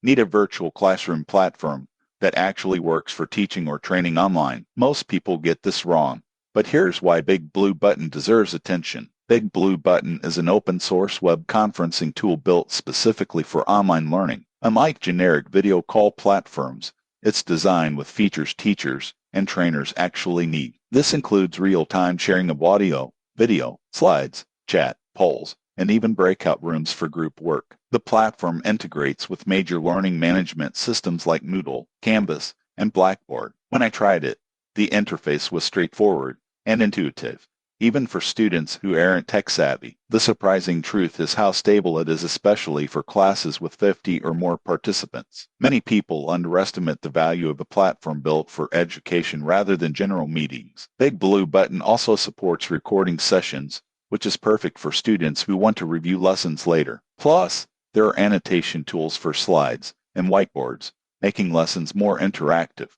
Need a virtual classroom platform that actually works for teaching or training online. Most people get this wrong, but here's why Big Blue Button deserves attention. Big Blue Button is an open-source web conferencing tool built specifically for online learning. Unlike generic video call platforms, it's designed with features teachers and trainers actually need. This includes real-time sharing of audio, video, slides, chat, polls, and even breakout rooms for group work. The platform integrates with major learning management systems like Moodle, Canvas, and Blackboard. When I tried it, the interface was straightforward and intuitive, even for students who aren't tech-savvy. The surprising truth is how stable it is, especially for classes with 50 or more participants. Many people underestimate the value of a platform built for education rather than general meetings. Big Blue Button also supports recording sessions, which is perfect for students who want to review lessons later. Plus, there are annotation tools for slides and whiteboards, making lessons more interactive.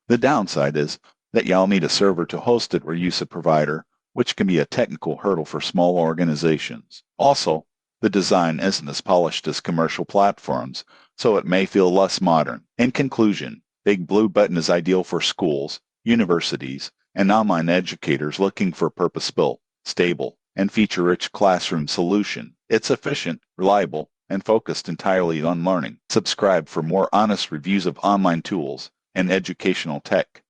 The downside is that you'll need a server to host it or use a provider, which can be a technical hurdle for small organizations. Also, the design isn't as polished as commercial platforms, so it may feel less modern. In conclusion, Big Blue Button is ideal for schools, universities, and online educators looking for a purpose-built, stable, and feature-rich classroom solution. It's efficient, reliable, and focused entirely on learning. Subscribe for more honest reviews of online tools and educational tech.